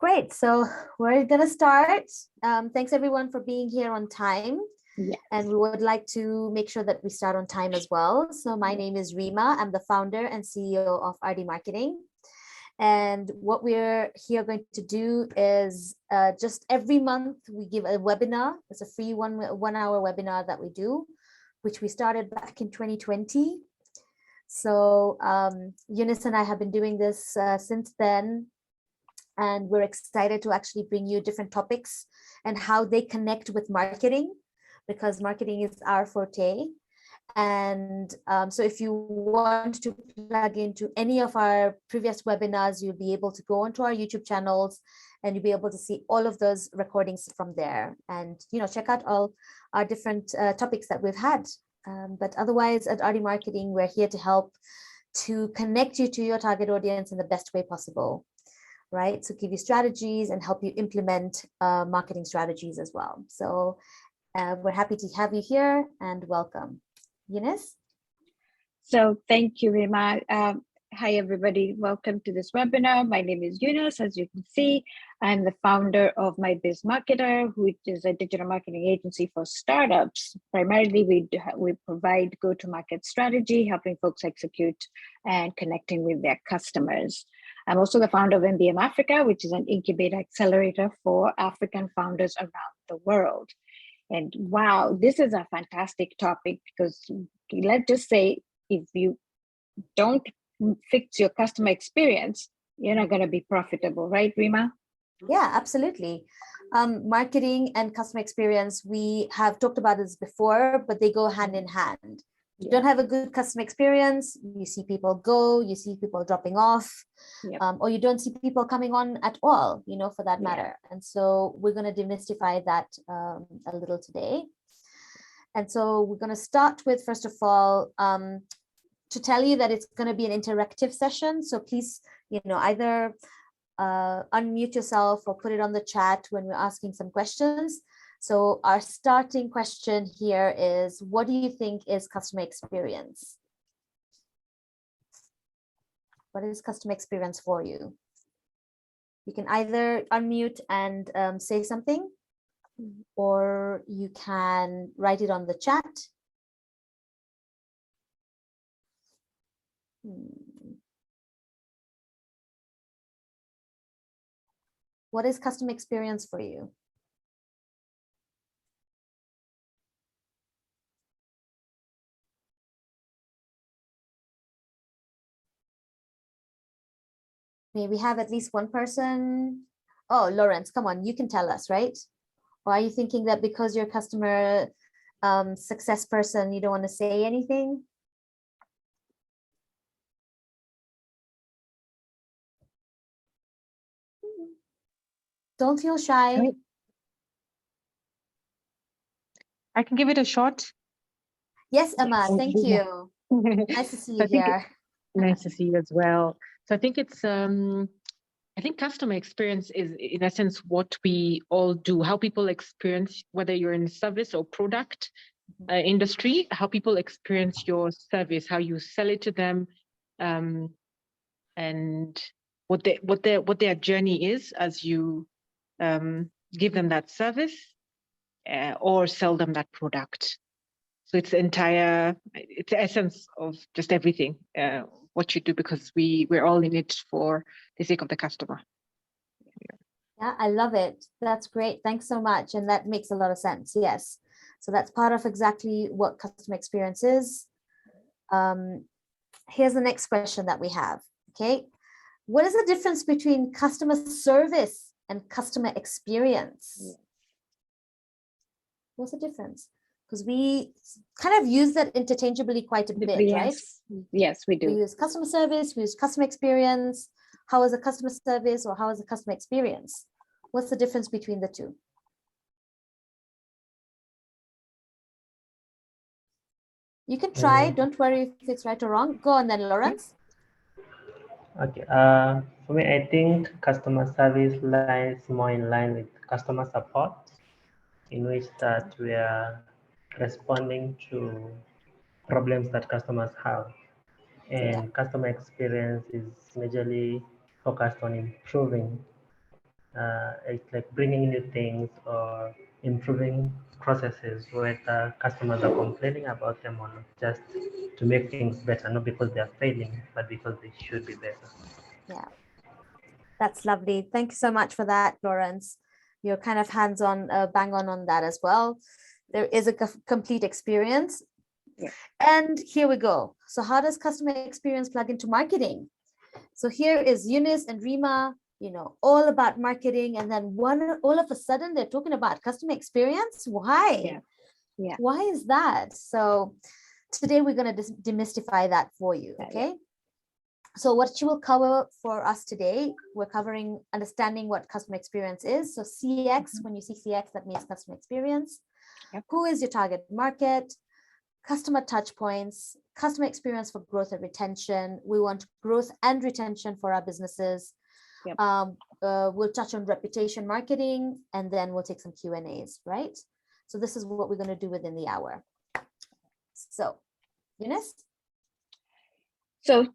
Great. So we're going to start. Thanks everyone for being here on time. Yes. And we would like to make sure that we start on time as well. So my name is Rima. I'm the founder and CEO of Ardy Marketing. And what we're here going to do is just every month we give a webinar. It's a free one hour webinar that we do, which we started back in 2020. So Eunice and I have been doing this since then. And we're excited to actually bring you different topics and how they connect with marketing, because marketing is our forte. And so if you want to plug into any of our previous webinars, you'll be able to go onto our YouTube channels and you'll be able to see all of those recordings from there, and check out all our different topics that we've had. But otherwise, at Ardy Marketing, we're here to help to connect you to your target audience in the best way possible. Right? So give you strategies and help you implement marketing strategies as well. So we're happy to have you here and welcome. Eunice? So thank you, Rima. Hi, everybody. Welcome to this webinar. My name is Eunice. As you can see, I'm the founder of My Biz Marketer, which is a digital marketing agency for startups. Primarily, we provide go-to-market strategy, helping folks execute and connecting with their customers. I'm also the founder of MBM Africa, which is an incubator accelerator for African founders around the world. And wow, this is a fantastic topic, because let's just say if you don't fix your customer experience, you're not going to be profitable, right, Rima? Yeah, absolutely. Marketing and customer experience, we have talked about this before, but they go hand in hand. You don't have a good customer experience, you see people go, you see people dropping off, or you don't see people coming on at all, for that matter. And so we're going to demystify that a little today. And so we're going to start with, first of all, to tell you that it's going to be an interactive session. So please, either unmute yourself or put it on the chat when we're asking some questions. So our starting question here is, what do you think is customer experience? What is customer experience for you? You can either unmute and say something, or you can write it on the chat. What is customer experience for you? May we have at least one person? Oh, Lawrence, come on, you can tell us, right? Or are you thinking that because you're a customer success person, you don't want to say anything? Don't feel shy. I can give it a shot. Yes, Emma, thank you. Nice to see you here. Nice to see you as well. So I think it's, I think customer experience is, in essence, what we all do, how people experience, whether you're in service or product industry, how people experience your service, how you sell it to them, and what their journey is as you give them that service or sell them that product. So it's it's the essence of just everything, what you do, because we're all in it for the sake of the customer. Yeah, I love it. That's great. Thanks so much. And that makes a lot of sense. Yes. So that's part of exactly what customer experience is. Here's the next question that we have. Okay. What is the difference between customer service and customer experience? What's the difference? Because we kind of use that interchangeably quite a bit, right? Yes, we do. We use customer service, we use customer experience. How is a customer service, or how is a customer experience? What's the difference between the two? You can try, don't worry if it's right or wrong. Go on then, Lawrence. Okay, for me, I think customer service lies more in line with customer support, in which that we are responding to problems that customers have. And customer experience is majorly focused on improving it's like bringing new things or improving processes where the customers are complaining about them or not, just to make things better, not because they are failing, but because they should be better. Yeah, that's lovely. Thank you so much for that, Lawrence. You're kind of hands-on, bang on that as well. There is a complete experience. Yeah. And here we go. So how does customer experience plug into marketing? So here is Eunice and Rima, all about marketing. And then all of a sudden they're talking about customer experience. Why? Yeah. Why is that? So today we're going to demystify that for you. Okay. Yeah. So what she will cover for us today, we're covering understanding what customer experience is. So CX, when you see CX, that means customer experience. Yep. Who is your target market? Customer touch points, customer experience for growth and retention. We want growth and retention for our businesses. Yep. We'll touch on reputation marketing, and then we'll take some Q&As, right? So this is what we're going to do within the hour. So, Eunice? So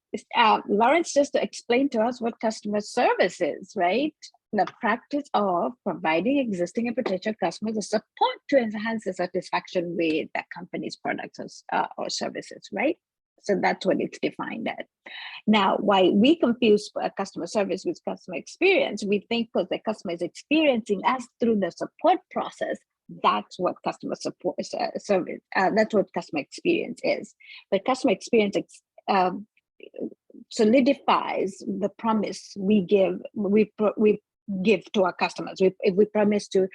Lawrence just to explain to us what customer service is, right? The practice of providing existing and potential customers the support to enhance the satisfaction with the company's products or services, right? So that's what it's defined as. Now, why we confuse customer service with customer experience, we think because the customer is experiencing us through the support process, that's what customer support service, that's what customer experience is. But customer experience solidifies the promise we give to our customers. If we promise to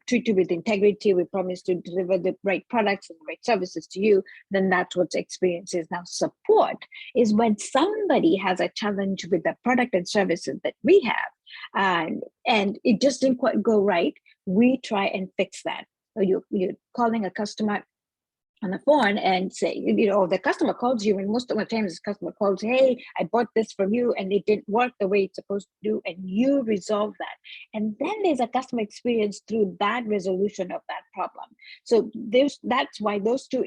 treat you with integrity, we promise to deliver the right products and the right services to you, then that's what experience is. Now, support is when somebody has a challenge with the product and services that we have, and it just didn't quite go right. We try and fix that. So you're calling a customer on the phone and say, the customer calls you, and most of the times the customer calls, hey, I bought this from you and it didn't work the way it's supposed to do, and you resolve that. And then there's a customer experience through that resolution of that problem. So that's why those two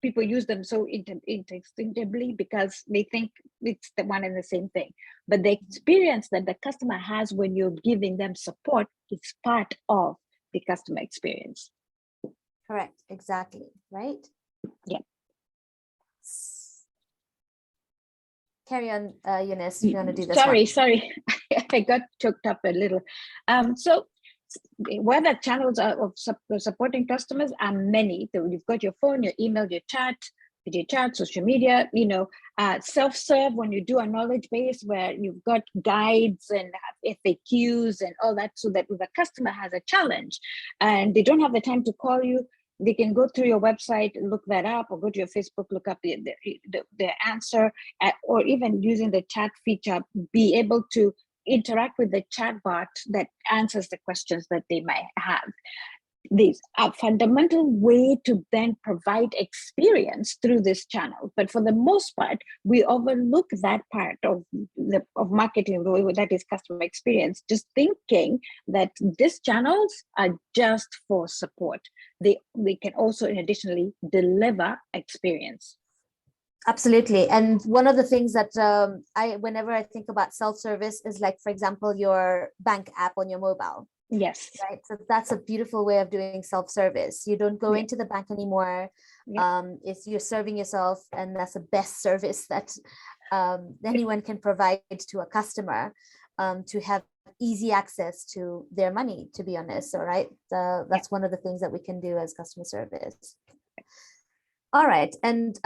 people use them so interchangeably, because they think it's the one and the same thing. But the experience that the customer has when you're giving them support is part of the customer experience. Correct. Exactly. Right. Yeah. Carry on, Eunice. You want to do this? Sorry. I got choked up a little. So where the channels of supporting customers are many. So you've got your phone, your email, your chat, video chat, social media, self-serve when you do a knowledge base where you've got guides and FAQs and all that, so that if a customer has a challenge and they don't have the time to call you, they can go through your website and look that up, or go to your Facebook, look up the answer, or even using the chat feature, be able to interact with the chatbot that answers the questions that they might have. These are fundamental way to then provide experience through this channel. But for the most part, we overlook that part of marketing, that is customer experience, just thinking that these channels are just for support. They can also additionally deliver experience. Absolutely. And one of the things that whenever I think about self-service is, like, for example, your bank app on your mobile. Yes. Right. So that's a beautiful way of doing self-service. You don't go into the bank anymore. It's you're serving yourself, and that's the best service that anyone can provide to a customer, to have easy access to their money, to be honest. All right. That's one of the things that we can do as customer service. All right. And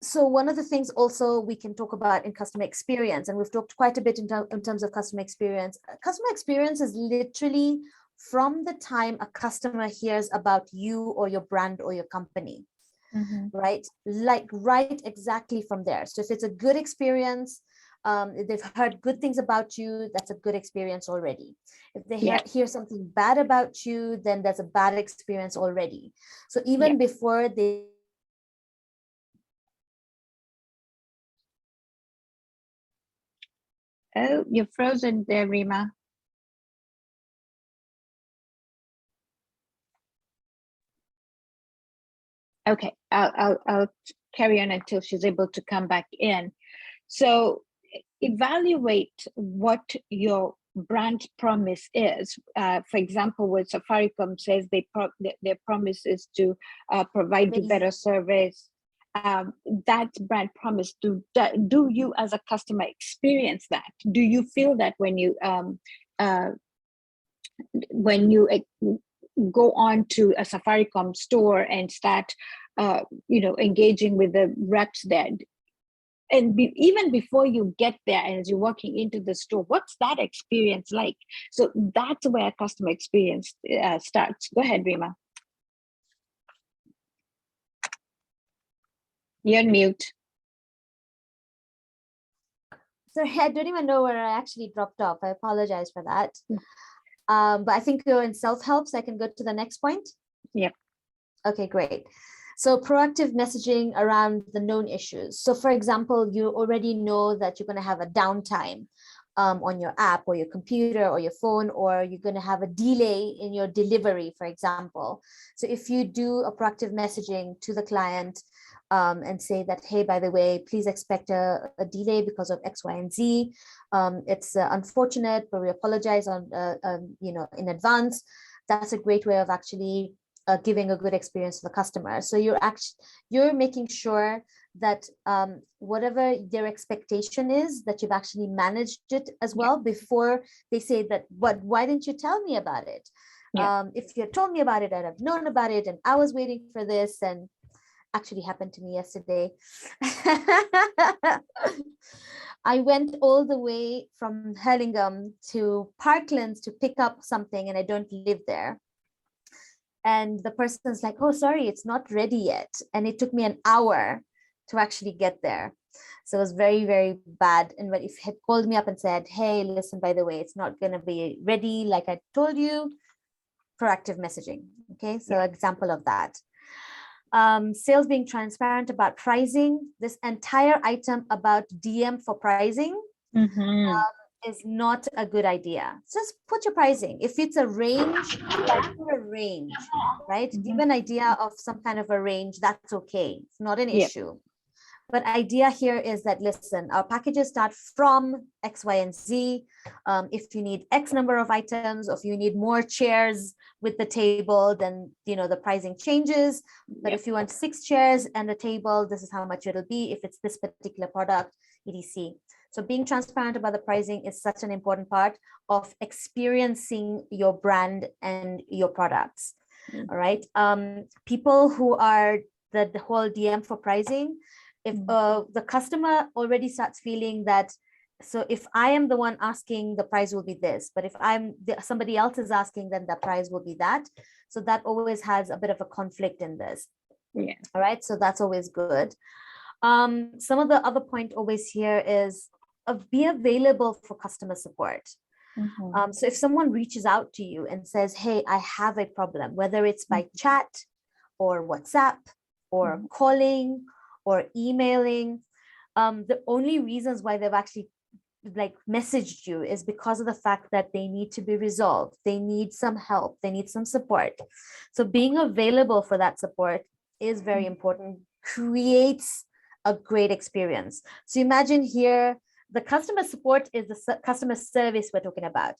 so one of the things also we can talk about in customer experience, and we've talked quite a bit in terms of customer experience. Customer experience is literally from the time a customer hears about you or your brand or your company, right? Like right exactly from there. So if it's a good experience, if they've heard good things about you, that's a good experience already. If they hear something bad about you, then that's a bad experience already. So even before they Oh, you're frozen there, Rima. Okay, I'll carry on until she's able to come back in. So evaluate what your brand promise is. For example, when Safaricom says their promise is to provide you better service, that brand promise, do you as a customer experience that? Do you feel that when you go on to a Safaricom store and start engaging with the reps there, and even before you get there, and as you're walking into the store, what's that experience like? So that's where customer experience starts. Go ahead, Rima. You're on mute. Sorry, I don't even know where I actually dropped off. I apologize for that. But I think we're in self-help, so I can go to the next point. Yep. Okay, great. So proactive messaging around the known issues. So for example, you already know that you're going to have a downtime on your app or your computer or your phone, or you're going to have a delay in your delivery, for example. So if you do a proactive messaging to the client and say that, hey, by the way, please expect a delay because of X, Y, and Z. It's unfortunate, but we apologize in advance. That's a great way of actually giving a good experience to the customer. So you're making sure that whatever their expectation is, that you've actually managed it as well before they say that, why didn't you tell me about it? If you had told me about it, I'd have known about it, and I was waiting for this. And actually happened to me yesterday. I went all the way from Hurlingham to Parklands to pick up something, and I don't live there. And the person's like, oh, sorry, it's not ready yet. And it took me an hour to actually get there. So it was very, very bad. And if he had called me up and said, hey, listen, by the way, it's not going to be ready like I told you, proactive messaging. Okay, so example of that. Sales being transparent about pricing. This entire item about DM for pricing is not a good idea. Just put your pricing. If it's a range, put a range, right? Give an idea of some kind of a range. That's okay. It's not an issue. But idea here is that, listen, our packages start from X, Y, and Z. If you need X number of items, or if you need more chairs with the table, then the pricing changes. But if you want 6 chairs and a table, this is how much it'll be if it's this particular product, etc. So being transparent about the pricing is such an important part of experiencing your brand and your products. All right. People who are the whole DM for pricing, if the customer already starts feeling that, so if I am the one asking, the price will be this, but if somebody else is asking, then the price will be that. So that always has a bit of a conflict in this. Yeah. All right. So that's always good. Some of the other point always here is be available for customer support. So if someone reaches out to you and says, hey, I have a problem, whether it's by chat or WhatsApp or calling or emailing, the only reasons why they've actually messaged you is because of the fact that they need to be resolved. They need some help. They need some support. So being available for that support is very important, creates a great experience. So imagine here, the customer support is the customer service we're talking about.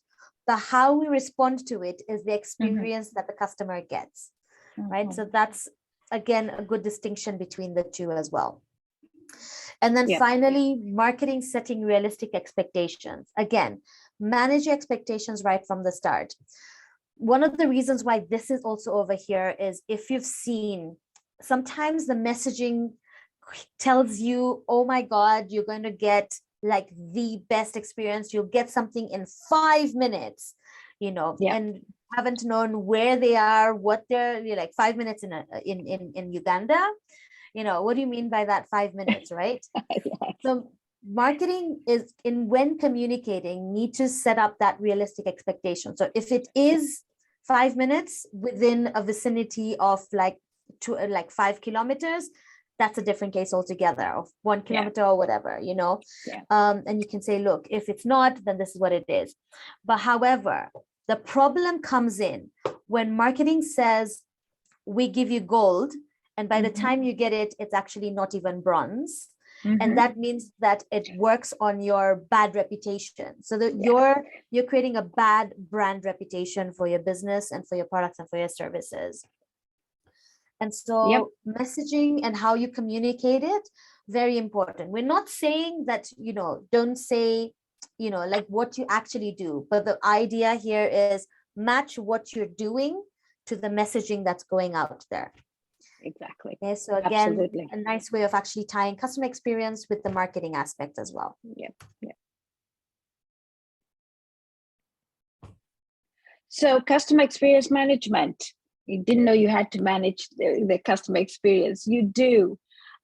The how we respond to it is the experience that the customer gets, right? So that's, again, a good distinction between the two as well. And then finally, marketing, setting realistic expectations. Again, manage your expectations right from the start. One of the reasons why this is also over here is if you've seen, sometimes the messaging tells you, oh my God, you're going to get the best experience. You'll get something in 5 minutes, and haven't known where they are, what they're 5 minutes in Uganda. What do you mean by that 5 minutes, right? So marketing is when communicating, need to set up that realistic expectation. So if it is 5 minutes within a vicinity of 5 kilometers, that's a different case altogether, of 1 kilometer or whatever, and you can say, look, if it's not, then this is what it is. But however, the problem comes in when marketing says, we give you gold, and by the time you get it, it's actually not even bronze. And that means that it works on your bad reputation. So that you're creating a bad brand reputation for your business and for your products and for your services. And so messaging and how you communicate it, very important. We're not saying that, don't say, like what you actually do, but the idea here is match what you're doing to the messaging that's going out there. Exactly. Okay, so again, Absolutely. a nice way of actually tying customer experience with the marketing aspect as well. Yep. So customer experience management. You didn't know you had to manage the customer experience. You do.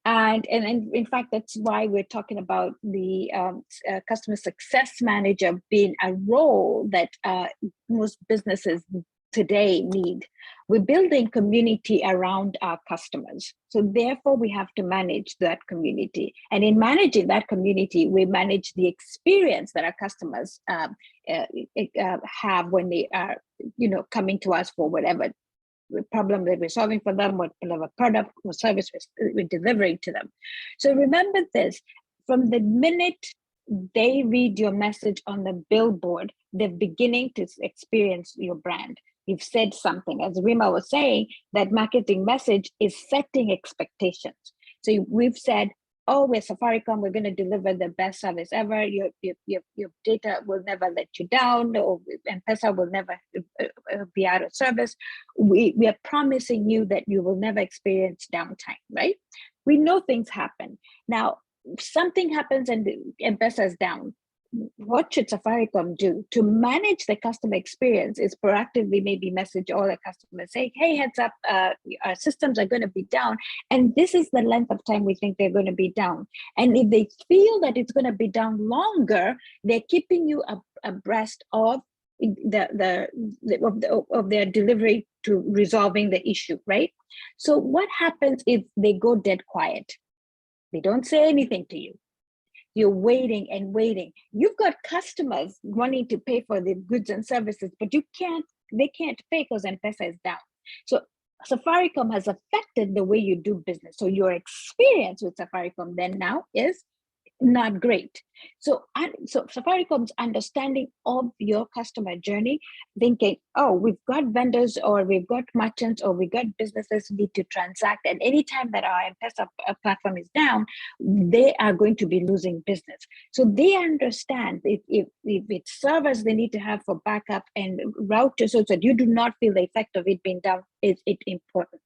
And in fact, that's why we're talking about the customer success manager being a role that most businesses today need. We're building community around our customers. So therefore, we have to manage that community. And in managing that community, we manage the experience that our customers have when they are, coming to us for whatever problem that we're solving for them, whatever product or service we're delivering to them. So remember this, from the minute they read your message on the billboard, they're beginning to experience your brand. You've said something, as Rima was saying, that marketing message is setting expectations. So we've said, oh, we're Safaricom, we're going to deliver the best service ever. Your data will never let you down, or M-Pesa will never be out of service. We are promising you that you will never experience downtime, right? We know things happen. Now, something happens and M-Pesa is down. What should Safaricom do to manage the customer experience? Is proactively maybe message all the customers, say, hey, heads up, our systems are going to be down, and this is the length of time we think they're going to be down. And if they feel that it's going to be down longer, they're keeping you abreast of their delivery to resolving the issue, right? So what happens if they go dead quiet? They don't say anything to you. You're waiting and waiting. You've got customers wanting to pay for the goods and services, but they can't pay because M-Pesa is down. So Safaricom has affected the way you do business. So your experience with Safaricom then now is not great. So Safaricom's understanding of your customer journey, thinking, oh, we've got vendors or we've got merchants or we've got businesses need to transact, and anytime that our M-Pesa platform is down, they are going to be losing business. So they understand if it's servers they need to have for backup and routers so that you do not feel the effect of it being down, is it important.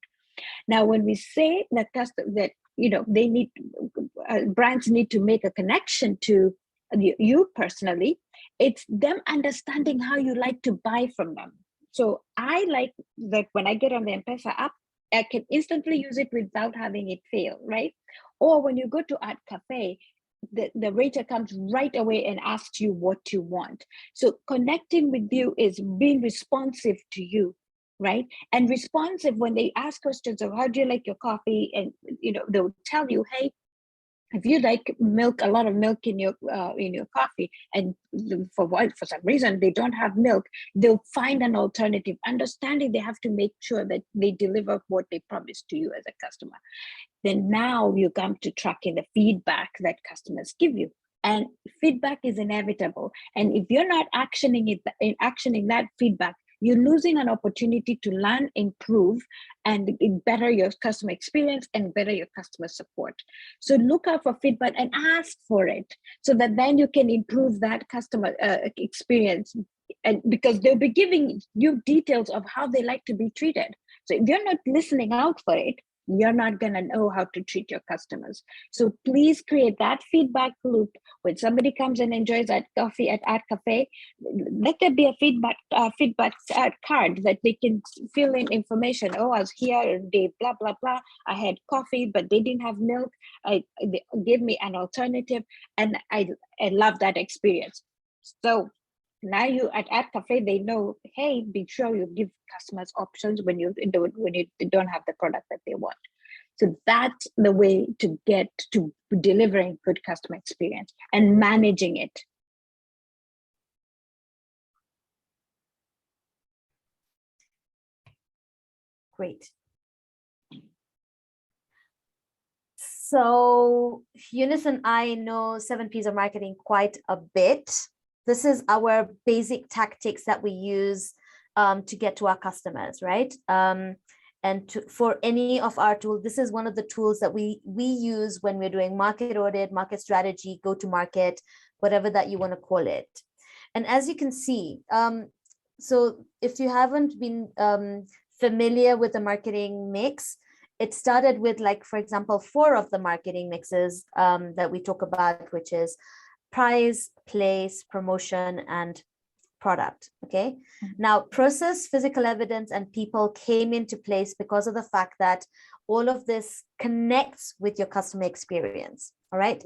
Now, when we say that they need, brands need to make a connection to you personally, it's them understanding how you like to buy from them. So I like that when I get on the M-Pesa app, I can instantly use it without having it fail, right? Or when you go to Art Cafe, the waiter comes right away and asks you what you want. So connecting with you is being responsive to you, right? And responsive when they ask questions of how do you like your coffee, and they'll tell you, hey, if you like milk, a lot of milk in your coffee, and for some reason they don't have milk, they'll find an alternative, understanding they have to make sure that they deliver what they promised to you as a customer. Then now you come to tracking the feedback that customers give you. And feedback is inevitable. And if you're not actioning that feedback, you're losing an opportunity to learn, improve, and better your customer experience and better your customer support. So look out for feedback and ask for it, so that then you can improve that customer experience. And because they'll be giving you details of how they like to be treated. So if you're not listening out for it, you're not going to know how to treat your customers. So please create that feedback loop. When somebody comes and enjoys that coffee at Art Cafe, let there be a feedback card that they can fill in information. Oh, I was here, they blah, blah, blah. I had coffee, but they didn't have milk. They gave me an alternative, and I love that experience. So now you at Cafe, they know, hey, be sure you give customers options when you don't have the product that they want. So that's the way to get to delivering good customer experience and managing it. Great. So Eunice and I know 7Ps of marketing quite a bit. This is our basic tactics that we use to get to our customers, right? For any of our tools, this is one of the tools that we use when we're doing market audit, market strategy, go to market, whatever that you want to call it. And as you can see, so if you haven't been familiar with the marketing mix, it started with, like, for example, 4 of the marketing mixes that we talk about, which is price, place, promotion, and product. Okay. Now, process, physical evidence, and people came into place because of the fact that all of this connects with your customer experience. All right.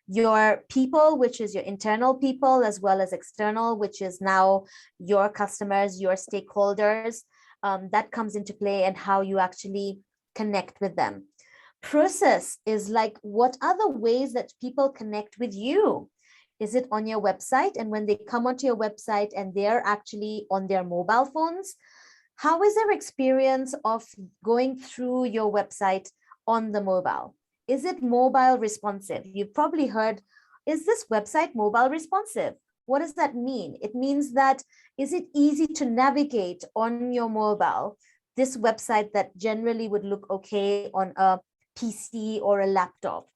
Your people, which is your internal people, as well as external, which is now your customers, your stakeholders, that comes into play, and how you actually connect with them. Process is like, what are the ways that people connect with you? Is it on your website? And when they come onto your website and they're actually on their mobile phones, how is their experience of going through your website on the mobile? Is it mobile responsive? You've probably heard, is this website mobile responsive? What does that mean? It means that, is it easy to navigate on your mobile, this website that generally would look okay on a PC or a laptop,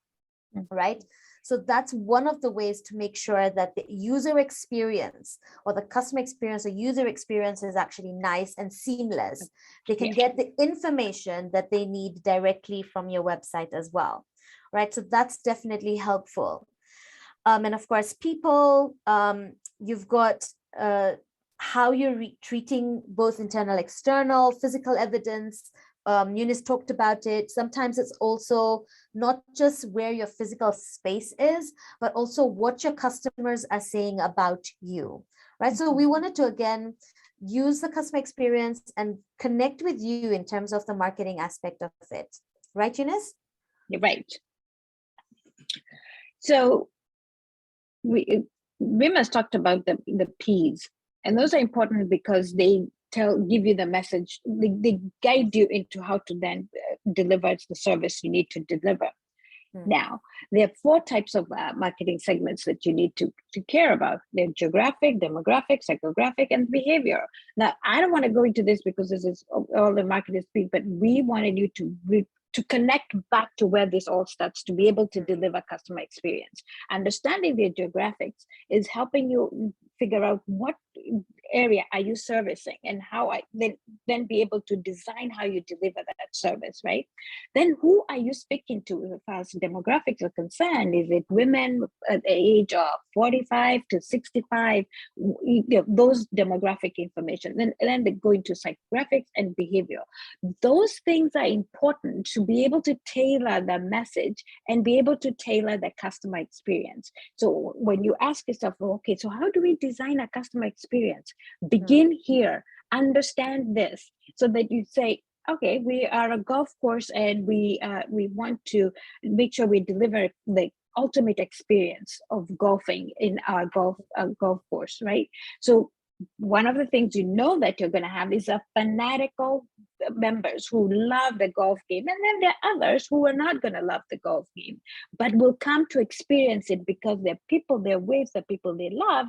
right? So that's one of the ways to make sure that the user experience or the customer experience or user experience is actually nice and seamless. They can get the information that they need directly from your website as well, right? So that's definitely helpful. And of course, people, you've got how you're treating both internal, external, physical evidence. Eunice talked about it. Sometimes it's also not just where your physical space is, but also what your customers are saying about you, right? So we wanted to, again, use the customer experience and connect with you in terms of the marketing aspect of it. Right, Eunice? You're right. So Rima's talked about the P's, and those are important because they give you the message, they guide you into how to then deliver the service you need to deliver. Now, there are 4 types of marketing segments that you need to care about. They're geographic, demographic, psychographic, and behavior. Now, I don't want to go into this because this is all the marketing speak, but we wanted you to connect back to where this all starts, to be able to deliver customer experience. Understanding the geographics is helping you figure out what area are you servicing and how I then be able to design how you deliver that service, right? Then who are you speaking to as far as demographics are concerned? Is it women at the age of 45 to 65? Those demographic information. Then they go into psychographics and behavior. Those things are important to be able to tailor the message and be able to tailor the customer experience. So when you ask yourself, okay, so how do we design a customer experience? Begin here, understand this, so that you say, okay, we are a golf course and we want to make sure we deliver the ultimate experience of golfing in our golf course, right? So one of the things that you're going to have is a fanatical members who love the golf game, and then there are others who are not going to love the golf game, but will come to experience it because they're people, they're waves, the people they love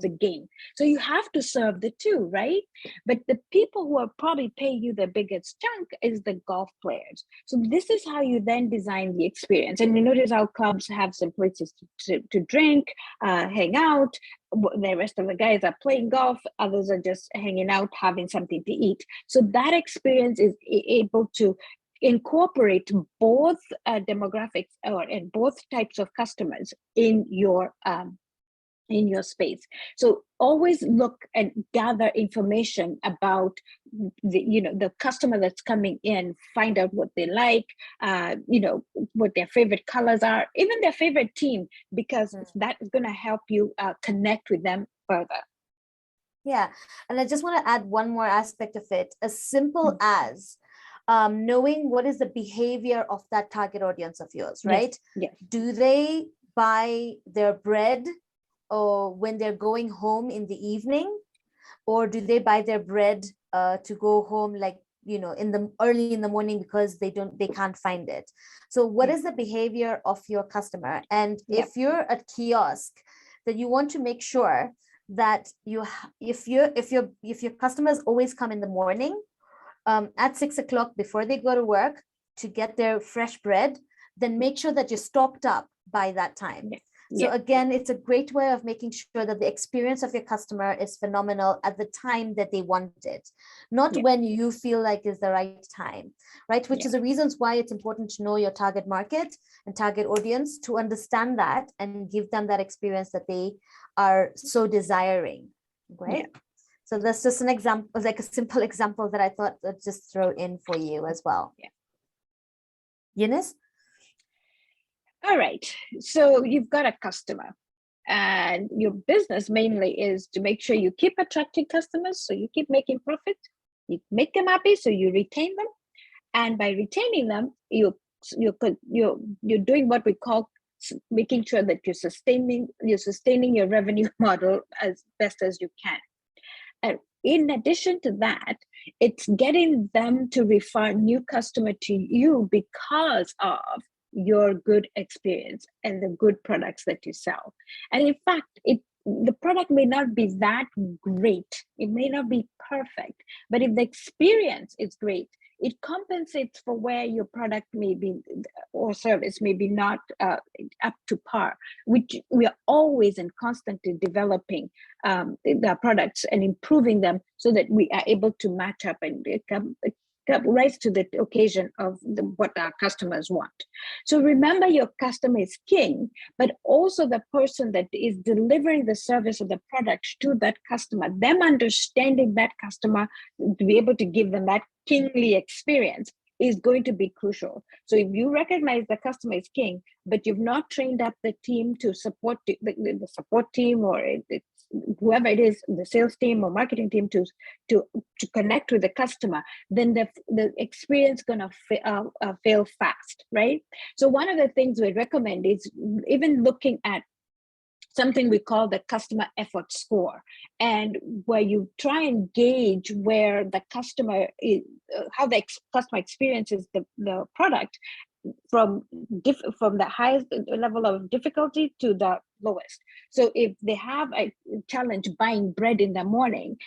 the game. So you have to serve the two, right? But the people who are probably paying you the biggest chunk is the golf players. So this is how you then design the experience. And you notice how clubs have some places to drink, hang out. The rest of the guys are playing golf, others are just hanging out, having something to eat. So that experience is able to incorporate both demographics and both types of customers in your space. So always look and gather information about the customer that's coming in, find out what they like, what their favorite colors are, even their favorite team, because that is going to help you connect with them further. Yeah, and I just want to add one more aspect of it, as simple as knowing what is the behavior of that target audience of yours, right? Yes. Do they buy their bread or when they're going home in the evening, or do they buy their bread to go home like in the early in the morning because they can't find it. So what is the behavior of your customer? And if you're a kiosk, then you want to make sure that if your customers always come in the morning at 6 o'clock before they go to work to get their fresh bread, then make sure that you're stocked up by that time. So again, it's a great way of making sure that the experience of your customer is phenomenal at the time that they want it, not when you feel like is the right time, right? Which is the reasons why it's important to know your target market and target audience, to understand that and give them that experience that they are so desiring, right? So that's just an example, like a simple example that I thought I'd just throw in for you as well. Eunice? All right, so you've got a customer and your business mainly is to make sure you keep attracting customers, so you keep making profit, you make them happy, so you retain them. And by retaining them, you're doing what we call making sure that you're sustaining your revenue model as best as you can. And in addition to that, it's getting them to refer new customer to you because of your good experience and the good products that you sell. And in fact, the product may not be that great, it may not be perfect, but if the experience is great, it compensates for where your product may be or service may be not up to par, which we are always and constantly developing the products and improving them so that we are able to match up and rise to the occasion of what our customers want. So remember, your customer is king, but also the person that is delivering the service or the product to that customer, them understanding that customer to be able to give them that kingly experience is going to be crucial. So if you recognize the customer is king, but you've not trained up the team to support the support team or whoever it is, the sales team or marketing team to connect with the customer, then the experience gonna fail fast, right? So one of the things we recommend is even looking at something we call the customer effort score, and where you try and gauge where the customer is, how the customer experiences the product from the highest level of difficulty to the lowest. So if they have a challenge buying bread in the morning,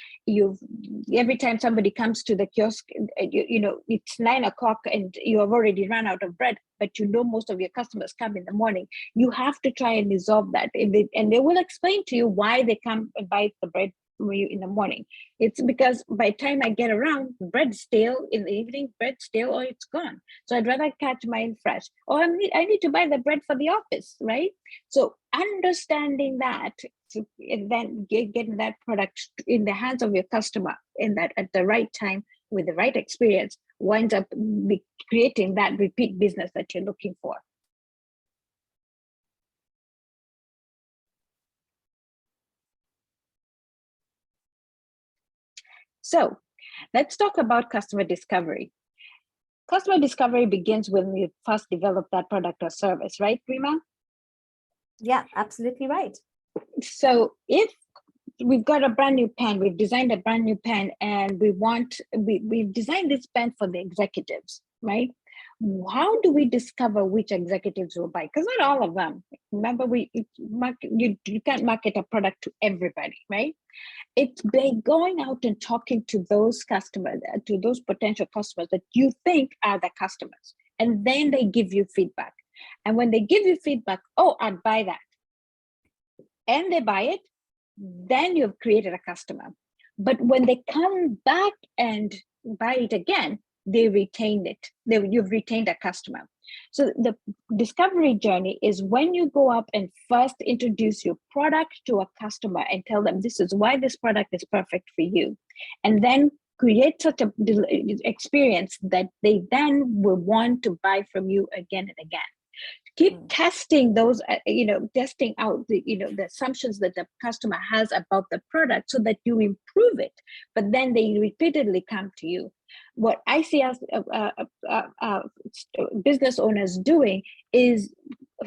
every time somebody comes to the kiosk, it's 9 o'clock and you have already run out of bread, but most of your customers come in the morning. You have to try and resolve that, and they will explain to you why they come and buy the bread from you in the morning. It's because by the time I get around, bread's stale. In the evening, bread's stale or it's gone. So I'd rather catch mine fresh. Or I need to buy the bread for the office, right? So understanding that, and then getting that product in the hands of your customer in that at the right time with the right experience winds up creating that repeat business that you're looking for. So let's talk about customer discovery. Customer discovery begins when you first develop that product or service, right, Rima? Yeah, absolutely right. So if we've got a brand new pen, we've designed a brand new pen, and we've designed this pen for the executives, right? How do we discover which executives will buy? Because not all of them. Remember, you can't market a product to everybody, right? It's by going out and talking to those customers, to those potential customers that you think are the customers, and then they give you feedback. And when they give you feedback, oh, I'd buy that, and they buy it, then you've created a customer. But when they come back and buy it again, they retained it. You've retained a customer. So the discovery journey is when you go up and first introduce your product to a customer and tell them this is why this product is perfect for you, and then create such a experience that they then will want to buy from you again and again. Keep testing those, testing out the assumptions that the customer has about the product so that you improve it, but then they repeatedly come to you. What I see as business owners doing is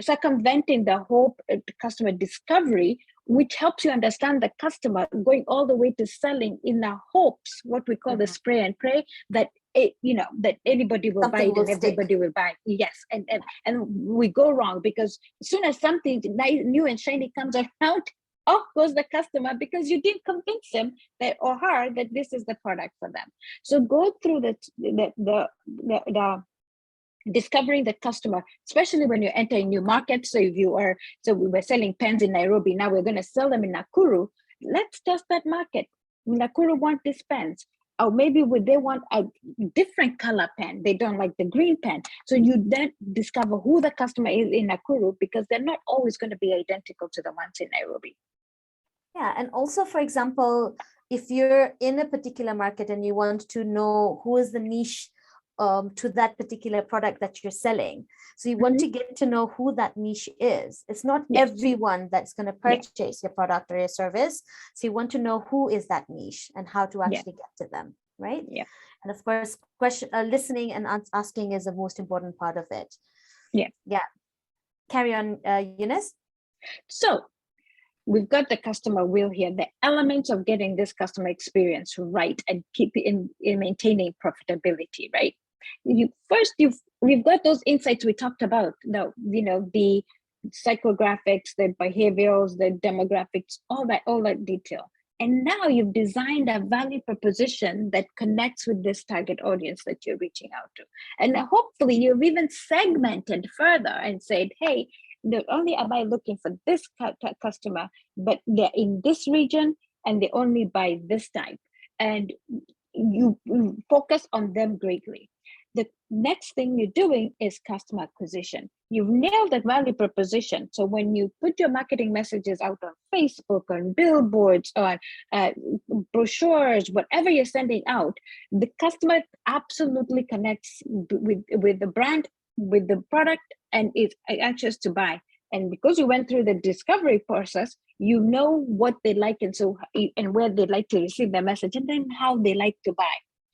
circumventing the whole customer discovery, which helps you understand the customer, going all the way to selling in the hopes, what we call the spray and pray, that that anybody will buy Something it will and everybody will buy. Yes, and we go wrong, because as soon as something new and shiny comes around, off goes the customer, because you didn't convince him that or her that this is the product for them. So go through the discovering the customer, especially when you're entering new markets. So if you are, so we were selling pens in Nairobi, now we're going to sell them in Nakuru. Let's test that market. Nakuru want these pens, or maybe they want a different color pen. They don't like the green pen. So you then discover who the customer is in Nakuru, because they're not always going to be identical to the ones in Nairobi. Yeah, and also, for example, if you're in a particular market and you want to know who is the niche to that particular product that you're selling. So you want to get to know who that niche is. It's not everyone that's going to purchase your product or your service. So you want to know who is that niche and how to actually get to them, right? Yeah. And of course, listening and asking is the most important part of it. Yeah. Yeah. Carry on, Eunice. So we've got the customer wheel here, the elements of getting this customer experience right and keep in maintaining profitability, right? We've got those insights we talked about, the psychographics, the behaviors, the demographics, all that detail. And now you've designed a value proposition that connects with this target audience that you're reaching out to. And hopefully you've even segmented further and said, hey, not only am I looking for this customer, but they're in this region and they only buy this type. And you focus on them greatly. The next thing you're doing is customer acquisition. You've nailed the value proposition. So when you put your marketing messages out on Facebook, on billboards, on brochures, whatever you're sending out, the customer absolutely connects with the brand, with the product, and is anxious to buy. And because you went through the discovery process, you know what they like and where they like to receive their message, and then how they like to buy.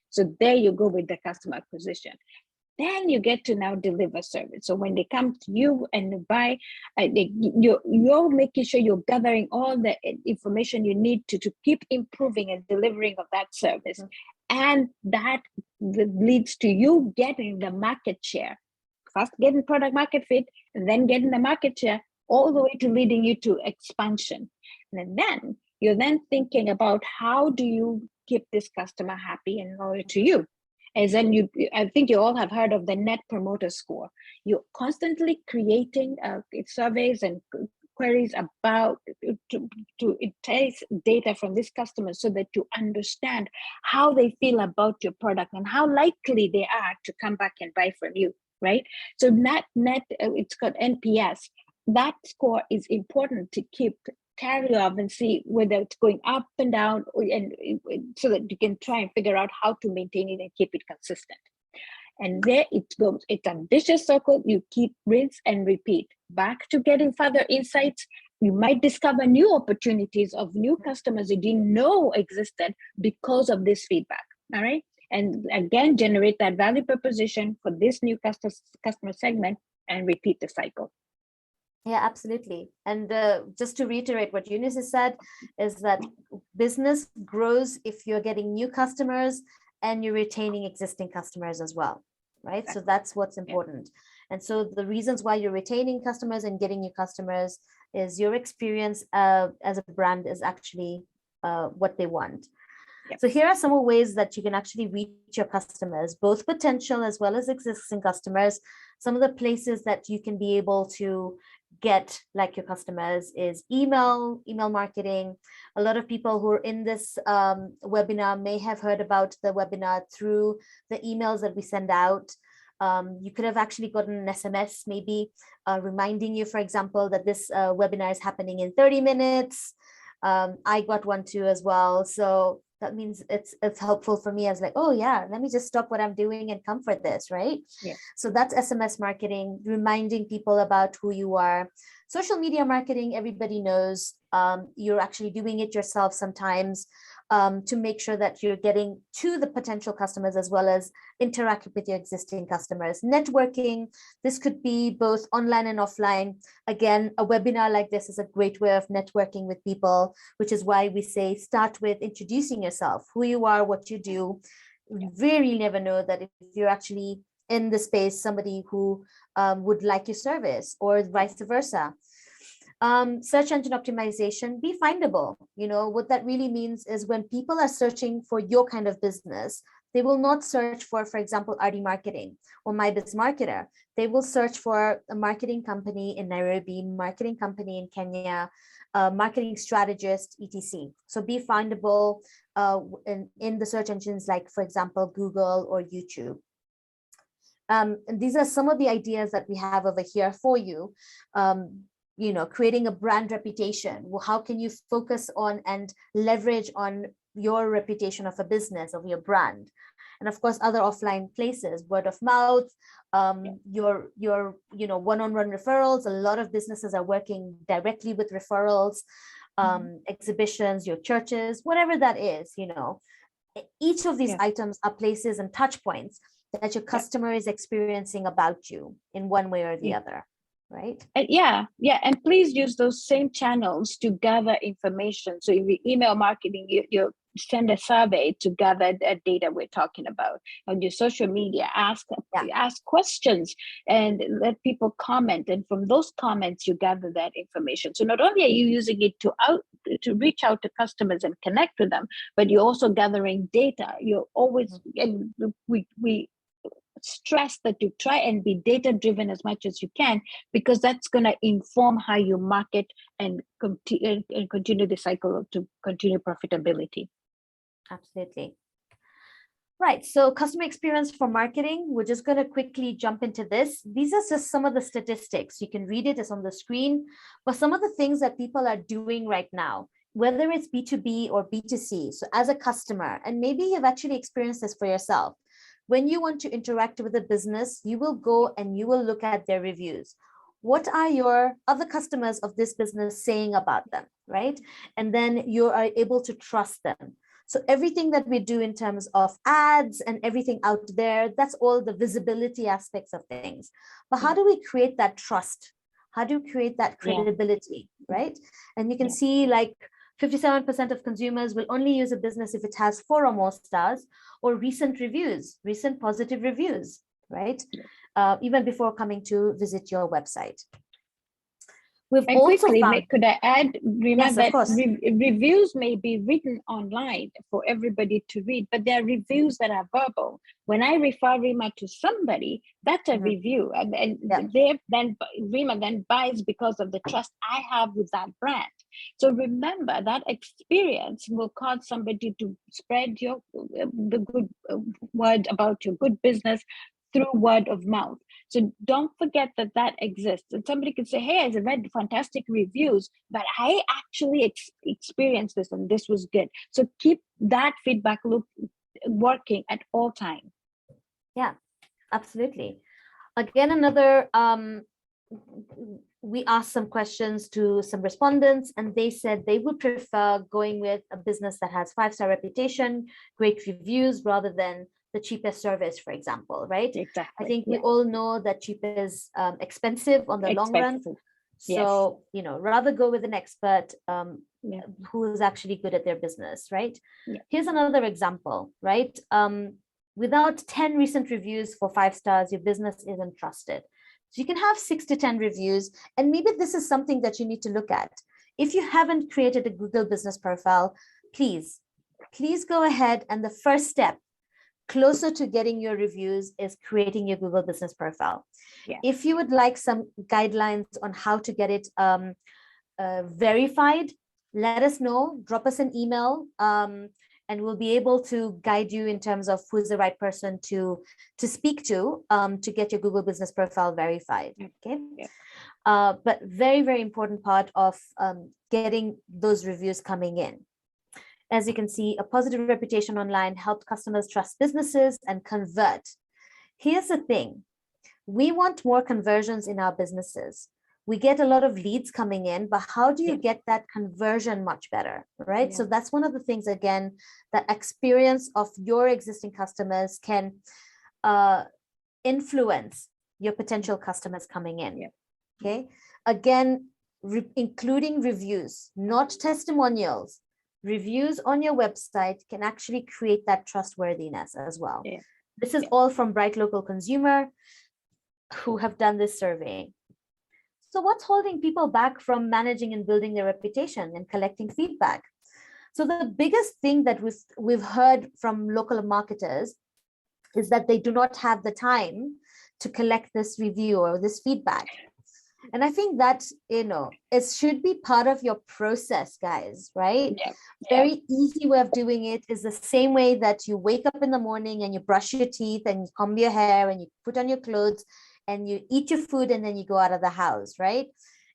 So there you go with the customer acquisition. Then you get to now deliver service. So when they come to you and buy, you're making sure you're gathering all the information you need to keep improving and delivering of that service. And that leads to you getting the market share. First getting product market fit, and then getting the market share, all the way to leading you to expansion. And then you're then thinking about how do you keep this customer happy and loyal to you. As then I think you all have heard of the Net Promoter Score. You're constantly creating surveys and queries about it takes data from these customers so that you understand how they feel about your product and how likely they are to come back and buy from you, right? So net it's called NPS. That score is important to keep carry of and see whether it's going up and down, and so that you can try and figure out how to maintain it and keep it consistent. And there it goes. It's a vicious circle. You keep rinse and repeat. Back to getting further insights. You might discover new opportunities of new customers you didn't know existed because of this feedback. All right. And again, generate that value proposition for this new customer segment and repeat the cycle. Yeah, absolutely. And just to reiterate what Eunice has said, is that business grows if you're getting new customers and you're retaining existing customers as well, right? Exactly. So that's what's important. Yeah. And so the reasons why you're retaining customers and getting new customers is your experience as a brand is actually what they want. Yep. So here are some of ways that you can actually reach your customers, both potential as well as existing customers. Some of the places that you can be able to get like your customers is email marketing. A lot of people who are in this webinar may have heard about the webinar through the emails that we send out. You could have actually gotten an SMS maybe reminding you, for example, that this webinar is happening in 30 minutes. I got one too as well. So that means it's helpful for me as like, oh yeah, let me just stop what I'm doing and come for this, right? Yeah. So that's SMS marketing, reminding people about who you are. Social media marketing, everybody knows. You're actually doing it yourself sometimes to make sure that you're getting to the potential customers as well as interacting with your existing customers. Networking, this could be both online and offline. Again, a webinar like this is a great way of networking with people, which is why we say start with introducing yourself, who you are, what you do, really never know that if you're actually in the space, somebody who would like your service, or vice versa. Search engine optimization, be findable. What that really means is when people are searching for your kind of business, they will not search for example, Ardy Marketing or My Biz Marketer. They will search for a marketing company in Nairobi, marketing company in Kenya, marketing strategist, etc. So be findable in the search engines like, for example, Google or YouTube. And these are some of the ideas that we have over here for you. Creating a brand reputation. Well, how can you focus on and leverage on your reputation of a business, of your brand? And of course, other offline places, word of mouth, your one-on-one referrals. A lot of businesses are working directly with referrals, exhibitions, your churches, whatever that is. Each of these items are places and touch points that your customer is experiencing about you in one way or the other. Right? And please use those same channels to gather information. So if you email marketing, you send a survey to gather the data we're talking about. On your social media, ask questions and let people comment, and from those comments you gather that information. So not only are you using it to reach out to customers and connect with them, but you're also gathering data. You're always, and we stress that you try and be data driven as much as you can, because that's going to inform how you market and continue the cycle to continue profitability. Absolutely. Right. So customer experience for marketing, we're just going to quickly jump into this. These are just some of the statistics. You can read it, it's on the screen, but some of the things that people are doing right now, whether it's B2B or B2C. So as a customer, and maybe you've actually experienced this for yourself, when you want to interact with a business, you will go and you will look at their reviews. What are your other customers of this business saying about them, right? And then you are able to trust them. So everything that we do in terms of ads and everything out there, that's all the visibility aspects of things. But how do we create that trust? How do we create that credibility, right? And you can see like 57% of consumers will only use a business if it has 4 or more stars or recent reviews, recent positive reviews, right? Even before coming to visit your website. We've and also quickly, found, could I add, Rima, yes, that of course. Reviews may be written online for everybody to read, but there are reviews that are verbal. When I refer Rima to somebody, that's a review, and Rima then buys because of the trust I have with that brand. So remember that experience will cause somebody to spread the good word about your good business through word of mouth. So don't forget that exists. And somebody could say, hey, I read fantastic reviews, but I actually experienced this and this was good. So keep that feedback loop working at all times. Yeah, absolutely. Again, another, we asked some questions to some respondents, and they said they would prefer going with a business that has 5-star reputation, great reviews, rather than the cheapest service, for example, right? Exactly. I think we all know that cheap is expensive on the long run. So, rather go with an expert who is actually good at their business, right? Here's another example, right? Without 10 recent reviews for 5 stars, your business isn't trusted. So you can have 6 to 10 reviews, and maybe this is something that you need to look at. If you haven't created a Google business profile, please go ahead, and the first step closer to getting your reviews is creating your Google business profile. If you would like some guidelines on how to get it verified, let us know, drop us an email, and we'll be able to guide you in terms of who's the right person to speak to get your Google business profile verified. Okay. But very, very important part of getting those reviews coming in. As you can see, a positive reputation online helped customers trust businesses and convert. Here's the thing. We want more conversions in our businesses. We get a lot of leads coming in, but how do you get that conversion much better, right? So that's one of the things, again, that experience of your existing customers can influence your potential customers coming in. Okay. Again, including reviews, not testimonials. reviews on your website can actually create that trustworthiness as well. Yeah. This is all from Bright Local Consumer, who have done this survey. So what's holding people back from managing and building their reputation and collecting feedback? So the biggest thing that we've heard from local marketers is that they do not have the time to collect this review or this feedback. And I think that, it should be part of your process, guys, right? Yeah. Very easy way of doing it is the same way that you wake up in the morning and you brush your teeth and you comb your hair and you put on your clothes and you eat your food and then you go out of the house, right?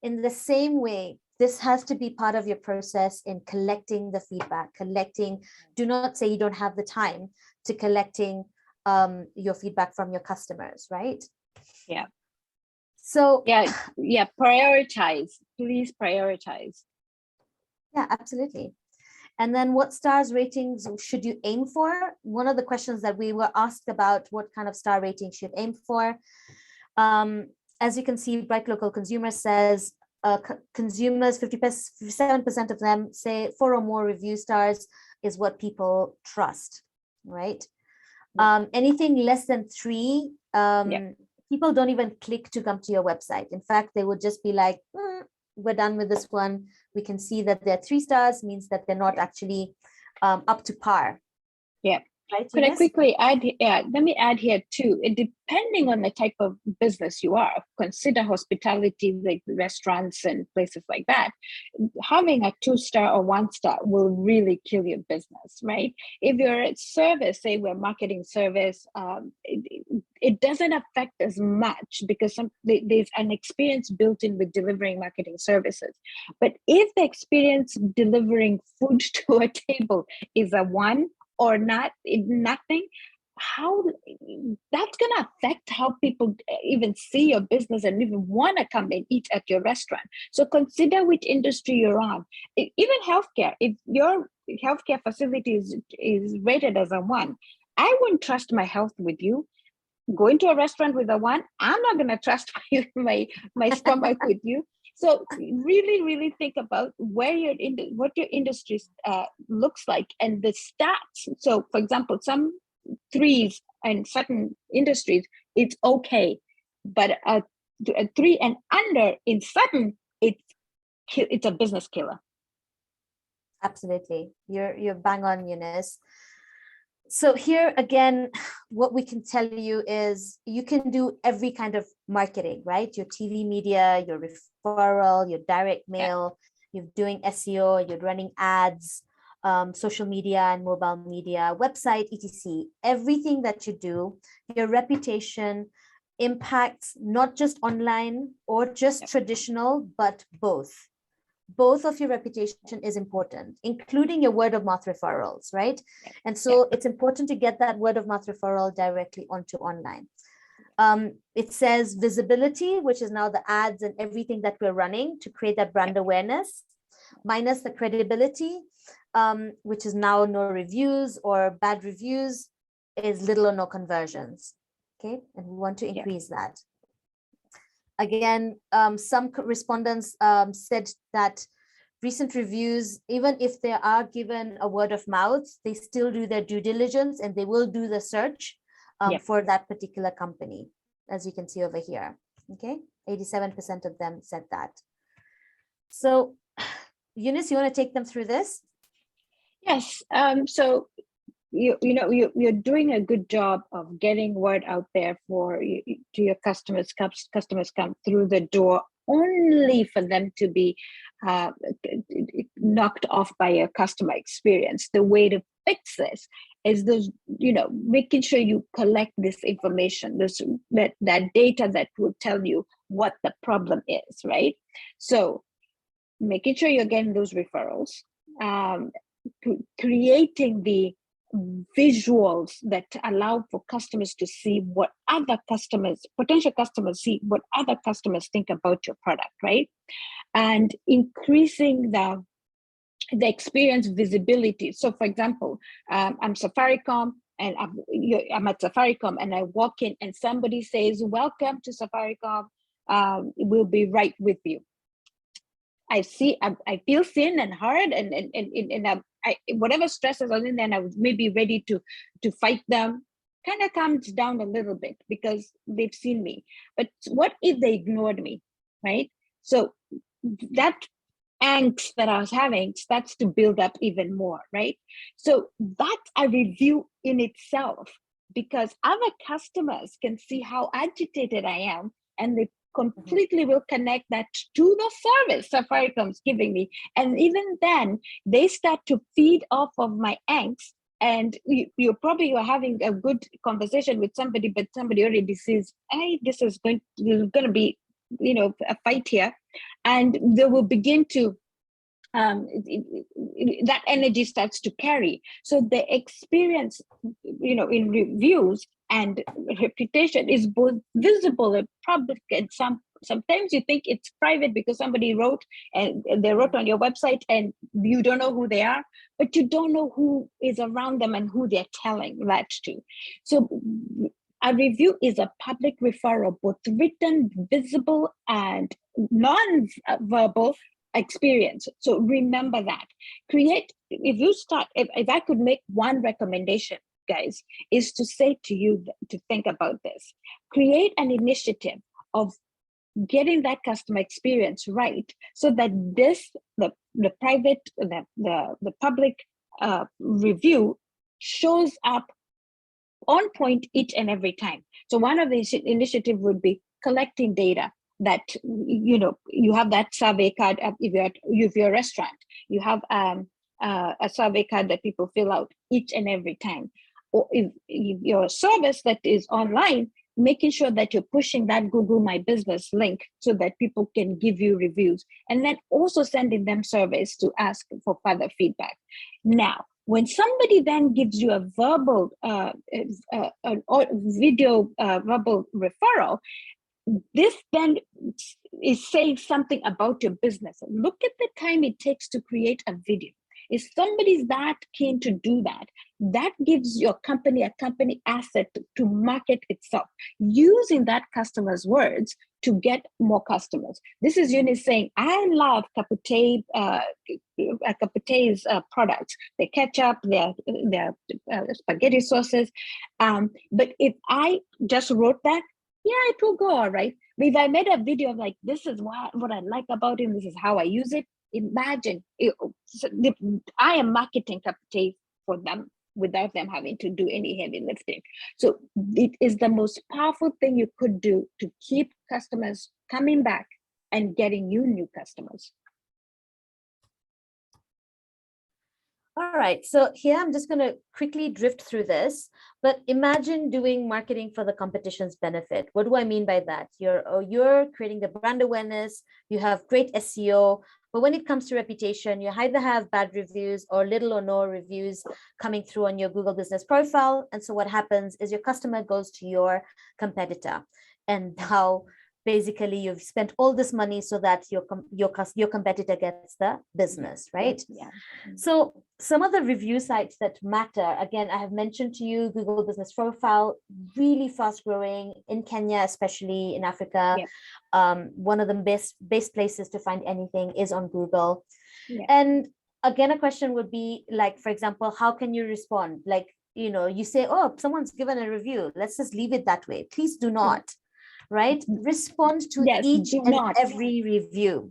In the same way, this has to be part of your process in collecting the feedback, do not say you don't have the time to collecting your feedback from your customers, right? Yeah. So prioritize, please prioritize. Yeah, absolutely. And then what stars ratings should you aim for? One of the questions that we were asked about, what kind of star rating should aim for? As you can see, Bright Local Consumer says consumers, 57% of them say 4 or more review stars is what people trust, right? Anything less than 3, people don't even click to come to your website. In fact, they would just be like, we're done with this one. We can see that they're 3 stars, means that they're not actually up to par. Yeah. Right, Could I Eunice? quickly add? Yeah, let me add here too. Depending on the type of business you are, consider hospitality, like restaurants and places like that. Having a 2-star or 1-star will really kill your business, right? If you're a service, say we're marketing service, it doesn't affect as much because there's an experience built in with delivering marketing services. But if the experience delivering food to a table is a 1, or nothing, how that's going to affect how people even see your business and even want to come and eat at your restaurant. So consider which industry you're on. Even healthcare, if your healthcare facility is rated as a 1, I wouldn't trust my health with you. Going to a restaurant with a 1, I'm not going to trust my stomach with you. So really, really think about what your industry looks like and the stats. So, for example, some 3s in certain industries, it's okay, but a 3 and under in certain, it's a business killer. Absolutely, you're bang on, Eunice. So here again, what we can tell you is you can do every kind of marketing, right? Your TV media, your referral, your direct mail, you're doing SEO, you're running ads, social media and mobile media, website, etc. Everything that you do, your reputation impacts not just online or just traditional, but both. Both of your reputation is important, including your word of mouth referrals, right? And so it's important to get that word of mouth referral directly onto online. It says visibility, which is now the ads and everything that we're running to create that brand awareness, minus the credibility, which is now no reviews or bad reviews, is little or no conversions. Okay, and we want to increase that. Again, some respondents said that recent reviews, even if they are given a word of mouth, they still do their due diligence and they will do the search for that particular company, as you can see over here. Okay, 87% of them said that. So, Eunice, you want to take them through this? Yes. So you're doing a good job of getting word out there to your customers. Customers come through the door only for them to be knocked off by your customer experience. The way to fix this is making sure you collect this information, that data that will tell you what the problem is, right? So making sure you're getting those referrals, creating the visuals that allow for customers to see what other potential customers see, what other customers think about your product, right? And increasing the experience visibility. So for example, I'm Safaricom and I'm at Safaricom and I walk in and somebody says, welcome to Safaricom, we'll be right with you. I feel seen and heard, and whatever stress is on in there, and I was maybe ready to fight them, kind of calms down a little bit because they've seen me. But what if they ignored me, right? So that angst that I was having starts to build up even more, right? So that's a review in itself, because other customers can see how agitated I am, and they completely will connect that to the service Safaricom's giving me. And even then, they start to feed off of my angst. And you're having a good conversation with somebody, but somebody already says, hey, this is going to be, a fight here. And they will begin to, that energy starts to carry. So the experience, in reviews and reputation is both visible and public, and sometimes you think it's private because somebody wrote and they wrote on your website and you don't know who they are, but you don't know who is around them and who they're telling that to. So a review is a public referral, both written, visible, and non-verbal experience. So remember that. If I could make one recommendation, guys, is to say to you to think about this. Create an initiative of getting that customer experience right, so that the public review shows up on point each and every time. So one of the initiative would be collecting data, that you have that survey card. If you're a restaurant, you have a survey card that people fill out each and every time. Or if you're a service that is online, making sure that you're pushing that Google My Business link so that people can give you reviews, and then also sending them surveys to ask for further feedback. Now, when somebody then gives you a verbal or video verbal referral, this then is saying something about your business. Look at the time it takes to create a video. If somebody's that keen to do that, that gives your company a company asset to market itself, using that customer's words to get more customers. This is Eunice saying, I love Capute's products, their ketchup, their spaghetti sauces. But if I just wrote that, yeah, it will go all right. But if I made a video of like, this is what I like about it, this is how I use it, imagine, I am marketing Capute for them without them having to do any heavy lifting. So it is the most powerful thing you could do to keep customers coming back and getting you new customers. All right, so here I'm just going to quickly drift through this, but imagine doing marketing for the competition's benefit. What do I mean by that? You're creating the brand awareness, you have great SEO, but when it comes to reputation, you either have bad reviews or little or no reviews coming through on your Google business profile. And so what happens is your customer goes to your competitor, and now basically you've spent all this money so that your competitor gets the business, right? Yeah. So some of the review sites that matter, again, I have mentioned to you Google Business Profile, really fast growing in Kenya, especially in Africa. Yeah. One of the best places to find anything is on Google. Yeah. And again, a question would be like, for example, how can you respond? Like, you say, oh, someone's given a review, let's just leave it that way. Please do not. Right? Respond to each and every review.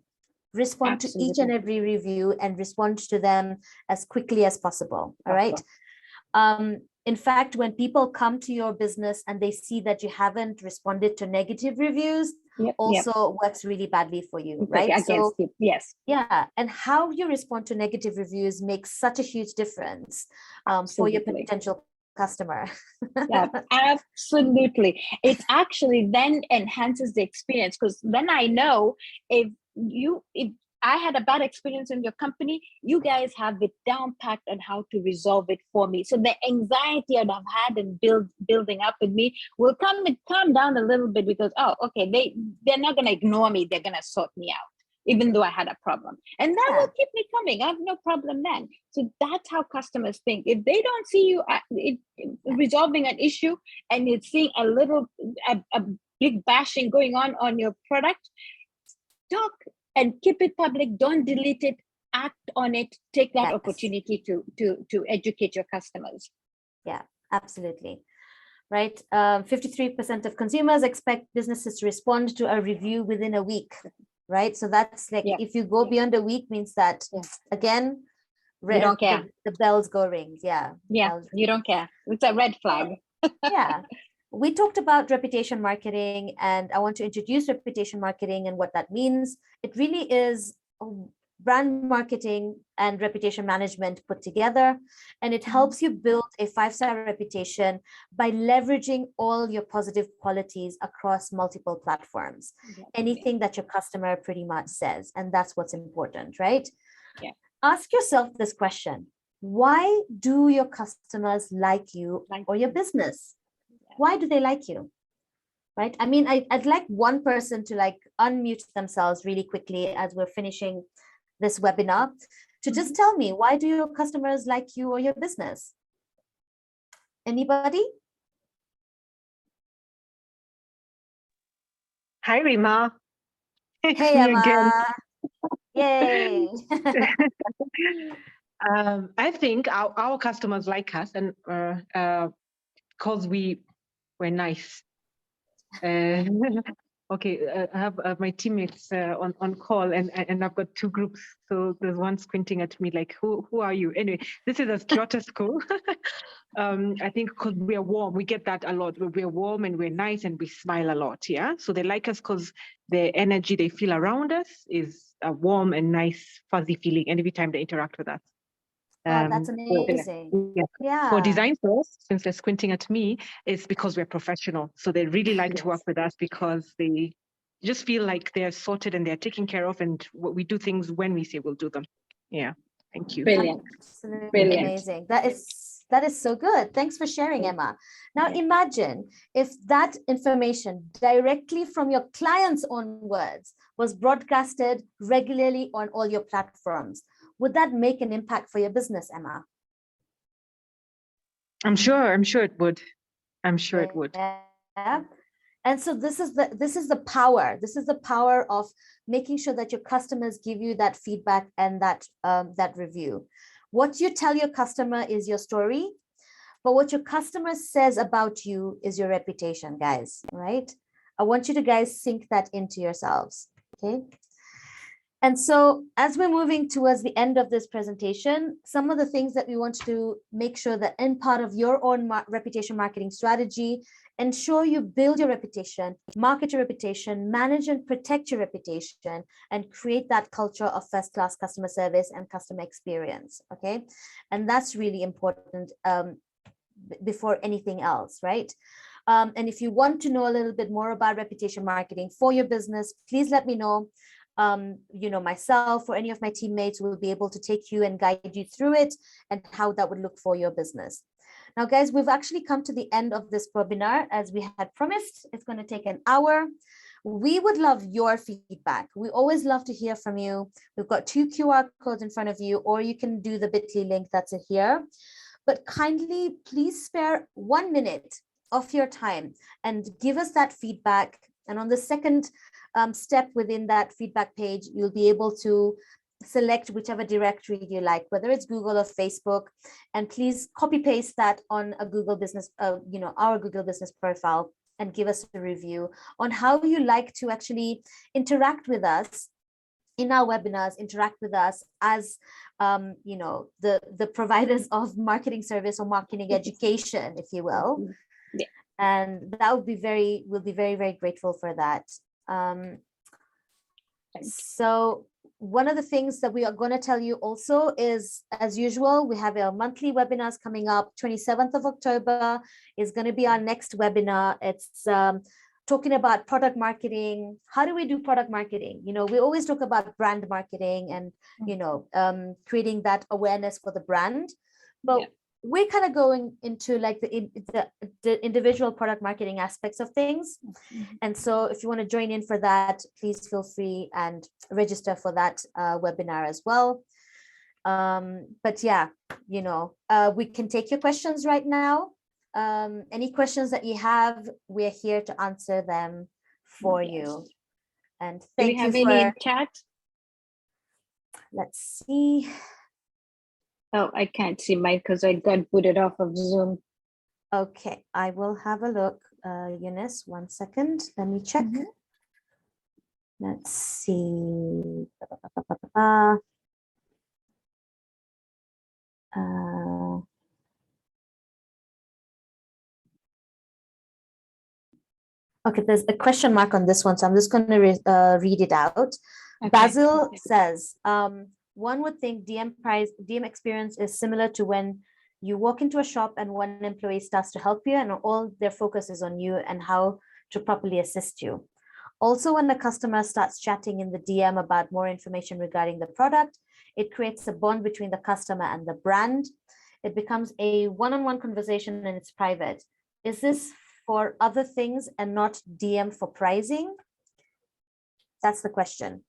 Respond to each and every review and respond to them as quickly as possible. All right. In fact, when people come to your business and they see that you haven't responded to negative reviews, also works really badly for you, right? So, yes. Yeah. And how you respond to negative reviews makes such a huge difference for your potential customer. Yeah, absolutely. It actually then enhances the experience, because then I know if I had a bad experience in your company, you guys have it down packed on how to resolve it for me. So the anxiety I'd have had and building up with me will calm down a little bit, because they're not going to ignore me, they're going to sort me out, even though I had a problem. And that will keep me coming. I have no problem then. So that's how customers think. If they don't see you resolving an issue and you're seeing a big bashing going on your product, talk and keep it public. Don't delete it. Act on it. Take that Yes. opportunity to educate your customers. Yeah, absolutely. Right. 53% of consumers expect businesses to respond to a review within a week. Right. So that's like, Yeah. if you go beyond a week, means that, Yeah. again, You don't care. the bells go ring. Yeah. Yeah, bells you don't care. It's a red flag. Yeah. We talked about reputation marketing, and I want to introduce reputation marketing and what that means. It really is brand marketing and reputation management put together, and it helps you build a 5-star reputation by leveraging all your positive qualities across multiple platforms. Anything that your customer pretty much says, and that's what's important, right? Yeah. Ask yourself this question: why do your customers like you or your business? Why do they like you? Right? I mean, I'd like one person to like unmute themselves really quickly as we're finishing this webinar to just tell me, why do your customers like you or your business? Anybody? Hi, Rima. It's Hey, me Emma. again. Yay. I think our customers like us, and because we're nice. Okay, I have my teammates on call, and I've got two groups. So there's one squinting at me like, who are you? Anyway, this is a Kyoto school. I think because we are warm, we get that a lot. We're warm and we're nice and we smile a lot. Yeah, so they like us because the energy they feel around us is a warm and nice, fuzzy feeling. And every time they interact with us. Oh, that's amazing. Yeah. For design first, since they're squinting at me, it's because we're professional. So they really like to work with us because they just feel like they're sorted and they're taken care of, and we do things when we say we'll do them. Yeah. Thank you. Brilliant. Absolutely Brilliant. amazing. That is so good. Thanks for sharing, Emma. Now imagine if that information directly from your client's own words was broadcasted regularly on all your platforms. Would that make an impact for your business, Emma? I'm sure it would. I'm sure it would. Yeah. And so this is the power. This is the power of making sure that your customers give you that feedback and that review. What you tell your customer is your story, but what your customer says about you is your reputation, guys, right? I want you to guys sink that into yourselves, okay? And so as we're moving towards the end of this presentation, some of the things that we want to make sure that in part of your own reputation marketing strategy, ensure you build your reputation, market your reputation, manage and protect your reputation, and create that culture of first-class customer service and customer experience, okay? And that's really important before anything else, right? And if you want to know a little bit more about reputation marketing for your business, please let me know. Myself or any of my teammates will be able to take you and guide you through it and how that would look for your business. Now, guys, we've actually come to the end of this webinar. As we had promised, it's going to take an hour. We would love your feedback. We always love to hear from you. We've got 2 QR codes in front of you, or you can do the bit.ly link that's here. But kindly, please spare 1 minute of your time and give us that feedback. And on the second step within that feedback page, you'll be able to select whichever directory you like, whether it's Google or Facebook, and please copy paste that on a Google business, our Google business profile, and give us a review on how you like to actually interact with us in our webinars, interact with us as the providers of marketing service or marketing education, if you will. Yeah. And that would be we'll be very, very grateful for that. So one of the things that we are going to tell you also is, as usual, we have our monthly webinars coming up. 27th of October is going to be our next webinar. It's talking about product marketing. How do we do product marketing? We always talk about brand marketing and, creating that awareness for the brand. But we're kind of going into like the individual product marketing aspects of things. And so if you want to join in for that, please feel free and register for that webinar as well. But yeah, we can take your questions right now. Any questions that you have, we're here to answer them for you. And thank you do we have any in chat? let's see. Oh, I can't see mine because I got booted off of Zoom. Okay, I will have a look. Eunice, 1 second. Let me check. Let's see. Okay, there's a question mark on this one, so I'm just going to read it out. Okay. Basil says, one would think DM experience is similar to when you walk into a shop and one employee starts to help you and all their focus is on you and how to properly assist you. Also, when the customer starts chatting in the DM about more information regarding the product, it creates a bond between the customer and the brand. It becomes a one-on-one conversation and it's private. Is this for other things and not DM for pricing? That's the question.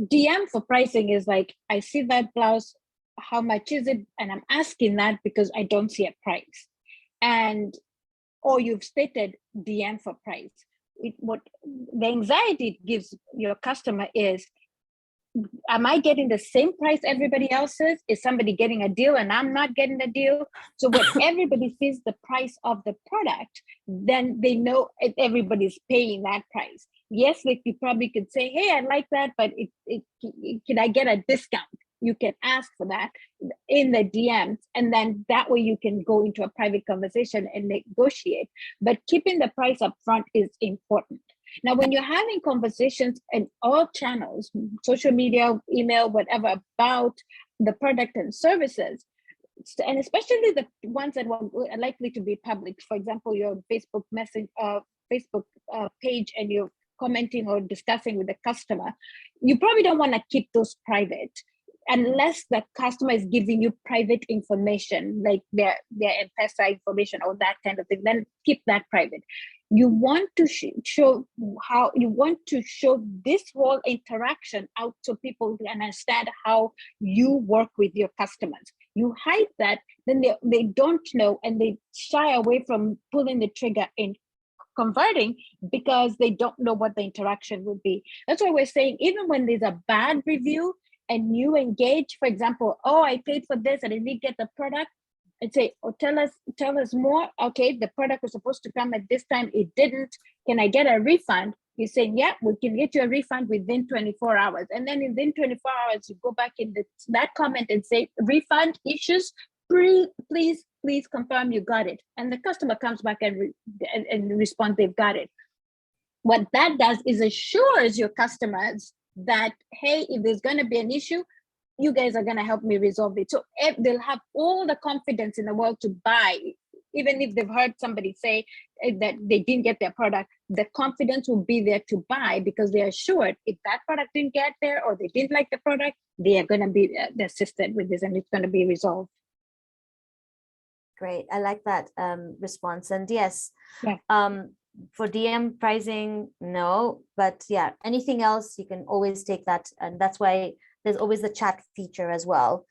DM for pricing is like, I see that blouse, how much is it? And I'm asking that because I don't see a price. Or you've stated DM for price. What the anxiety it gives your customer is, am I getting the same price everybody else is? Is somebody getting a deal and I'm not getting a deal? So when everybody sees the price of the product, then they know everybody's paying that price. Yes, like you probably could say, hey, I like that, but can I get a discount? You can ask for that in the DMs, and then that way you can go into a private conversation and negotiate. But keeping the price up front is important. Now, when you're having conversations in all channels, social media, email, whatever, about the product and services, and especially the ones that are likely to be public, for example, your Facebook Facebook page, and you're commenting or discussing with the customer, you probably don't want to keep those private unless the customer is giving you private information, like their M-Pesa information or that kind of thing. Then keep that private. You want to show how you want to show this whole interaction out so people can understand how you work with your customers. You hide that, then they don't know, and they shy away from pulling the trigger in converting because they don't know what the interaction would be. That's why we're saying, even when there's a bad review and you engage, for example, oh, I paid for this and I didn't get the product, and say, oh, tell us more. Okay, the product was supposed to come at this time, it didn't. Can I get a refund? You're saying, yeah, we can get you a refund within 24 hours. And then within 24 hours, you go back in that comment and say, refund issues, please confirm you got it. And the customer comes back and responds they've got it. What that does is assures your customers that, hey, if there's going to be an issue, you guys are going to help me resolve it. So they'll have all the confidence in the world to buy, even if they've heard somebody say that they didn't get their product. The confidence will be there to buy because they're assured if that product didn't get there or they didn't like the product, they are going to be assisted with this and it's going to be resolved. Great. I like that response. And yes, yeah. For DM pricing, no, but yeah, anything else, you can always take that. And that's why there's always the chat feature as well.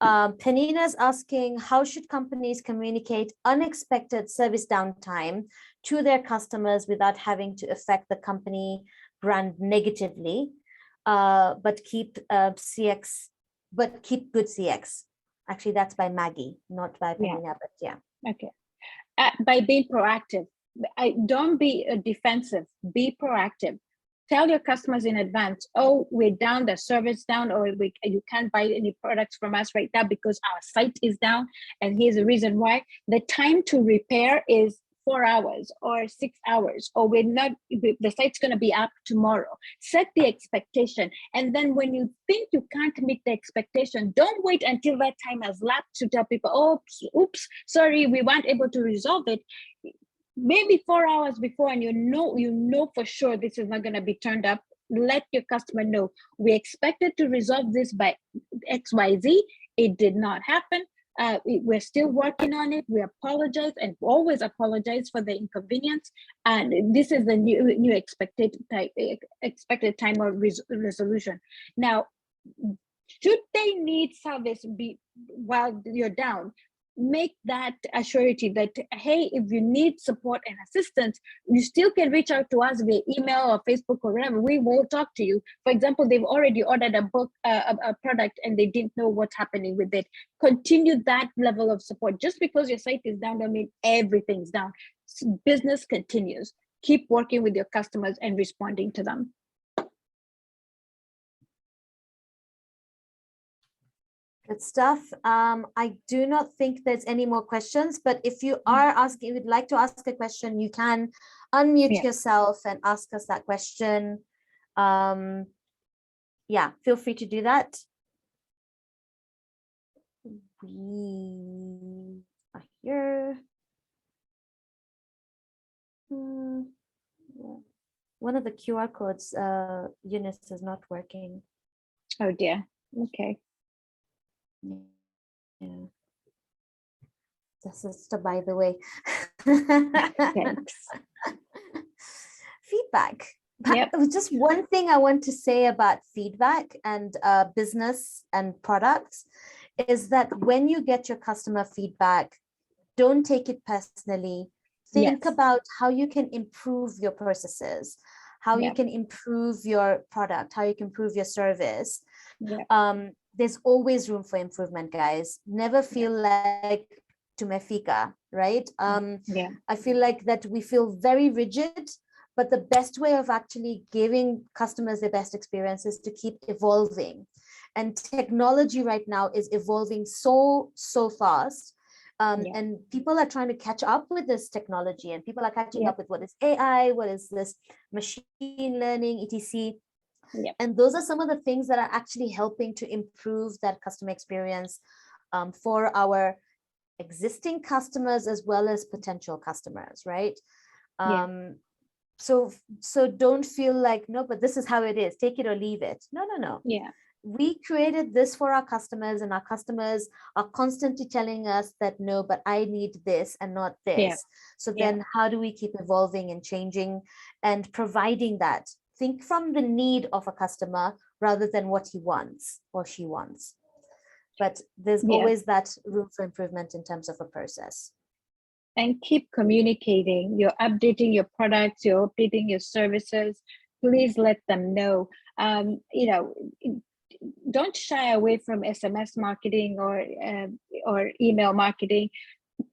Penina's asking, how should companies communicate unexpected service downtime to their customers without having to affect the company brand negatively, but keep CX, but keep good CX? Actually, that's by Maggie, not by Penina, but yeah. Okay. By being proactive. Don't be defensive, be proactive. Tell your customers in advance, oh, we're down, the service down, or you can't buy any products from us right now because our site is down. And here's the reason why. The time to repair is 4 hours or 6 hours, or the site's going to be up tomorrow. Set the expectation. And then when you think you can't meet the expectation, don't wait until that time has lapsed to tell people, oh, oops, sorry, we weren't able to resolve it. Maybe 4 hours before, and you know for sure this is not going to be turned up. Let your customer know, we expected to resolve this by XYZ. It did not happen. We're still working on it. We apologize and always apologize for the inconvenience. And this is the new expected time of resolution. Now, should they need service while you're down? make that a surety that, hey, if you need support and assistance, you still can reach out to us via email or Facebook or whatever. We will talk to you. For example, they've already ordered a book, a product, and they didn't know what's happening with it. Continue that level of support. Just because your site is down, don't mean everything's down. Business continues. Keep working with your customers and responding to them. Good stuff. I do not think there's any more questions, but if you are asking, would like to ask a question, you can unmute yourself and ask us that question. Yeah, feel free to do that. We are here. One of the QR codes, Eunice, is not working. Oh dear. Okay. Yeah. This is by the way. Thanks. Feedback. Yep. Just one thing I want to say about feedback and business and products is that when you get your customer feedback, don't take it personally. Think about how you can improve your processes, how you can improve your product, how you can improve your service. There's always room for improvement, guys. Never feel like tumefika, right? I feel like that we feel very rigid, but the best way of actually giving customers the best experience is to keep evolving. And technology right now is evolving so fast. And people are trying to catch up with this technology, and people are catching up with what is AI, what is this machine learning, etc. And those are some of the things that are actually helping to improve that customer experience for our existing customers as well as potential customers, right? So don't feel like, no, but this is how it is, take it or leave it. No. We created this for our customers, and our customers are constantly telling us that, no, but I need this and not this. So then how do we keep evolving and changing and providing that? Think from the need of a customer rather than what he wants or she wants. But there's always that room for improvement in terms of a process. And keep communicating. You're updating your products, you're updating your services. Please let them know. Don't shy away from SMS marketing or email marketing.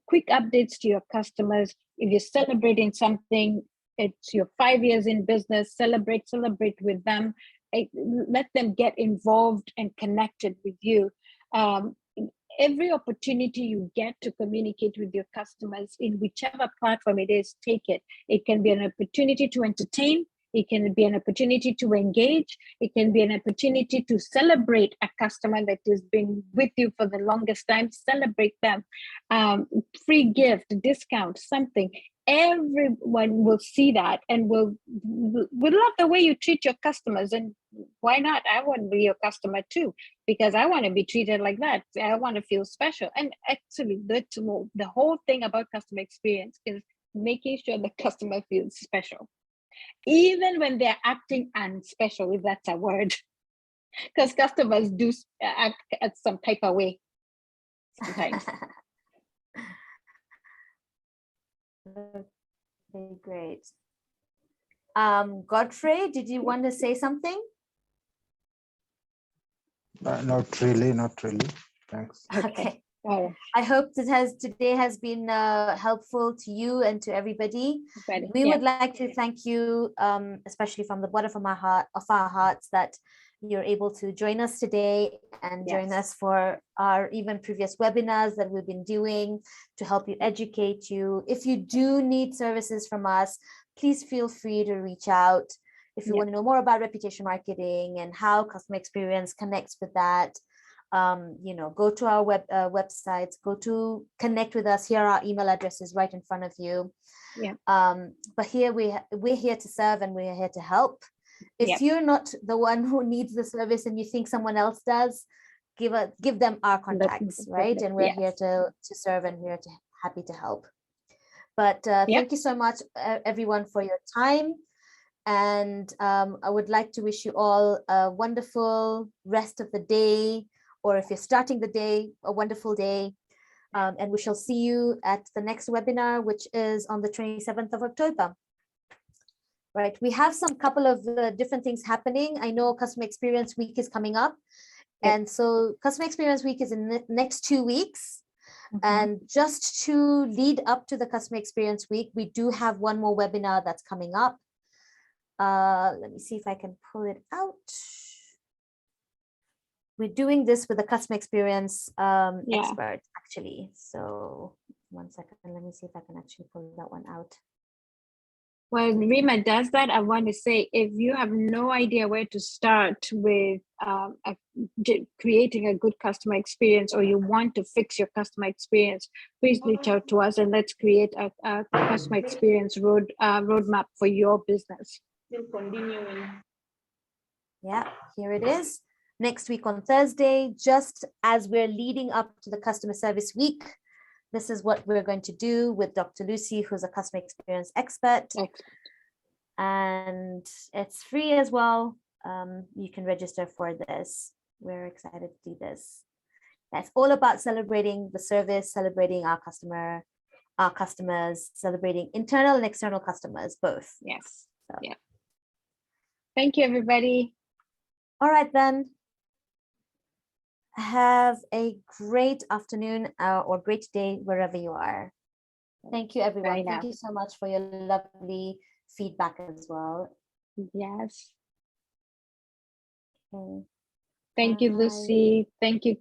Quick updates to your customers. If you're celebrating something, it's your 5 years in business, celebrate with them. Let them get involved and connected with you. Every opportunity you get to communicate with your customers in whichever platform it is, take it. It can be an opportunity to entertain. It can be an opportunity to engage. It can be an opportunity to celebrate a customer that has been with you for the longest time. Celebrate them. Free gift, discount, something. Everyone will see that and will love the way you treat your customers. And why not? I want to be your customer too, because I want to be treated like that. I want to feel special. And actually, the whole thing about customer experience is making sure the customer feels special, even when they're acting unspecial, if that's a word, because customers do act at some type of way sometimes. Okay, great. Godfrey, did you want to say something? Not really. Thanks. Okay. I hope today has been helpful to you and to everybody. We would like to thank you, especially from the bottom of our hearts, that you're able to join us today and join us for our even previous webinars that we've been doing to help you, educate you. If you do need services from us, please feel free to reach out. If you want to know more about reputation marketing and how customer experience connects with that, go to our websites, go to connect with us. Here are our email addresses right in front of you. But here we're here to serve, and we're here to help. If you're not the one who needs the service and you think someone else does, give them our contacts, right? And we're here to serve, and we're happy to help. But thank you so much, everyone, for your time. And I would like to wish you all a wonderful rest of the day, or if you're starting the day, a wonderful day. And we shall see you at the next webinar, which is on the 27th of October. Right, we have some couple of different things happening. I know Customer Experience Week is coming up. Yep. And so Customer Experience Week is in the next 2 weeks. And just to lead up to the Customer Experience Week, we do have one more webinar that's coming up. Let me see if I can pull it out. We're doing this with a customer experience expert, actually. So 1 second, let me see if I can actually pull that one out. When Rima does that, I want to say, if you have no idea where to start with creating a good customer experience, or you want to fix your customer experience, please reach out to us and let's create a customer experience roadmap for your business. Still continuing. Yeah, here it is. Next week on Thursday, just as we're leading up to the Customer Service Week, this is what we're going to do with Dr. Lucy, who's a customer experience expert. And it's free as well. You can register for this. We're excited to do this. That's all about celebrating the service, celebrating our customers, celebrating internal and external customers, both. Yes. So. Yeah. Thank you, everybody. All right, then. Have a great afternoon or great day wherever you are. Thank you, everyone. Thank you so much for your lovely feedback as well. Yes. Okay. Thank you, Lucy. Thank you.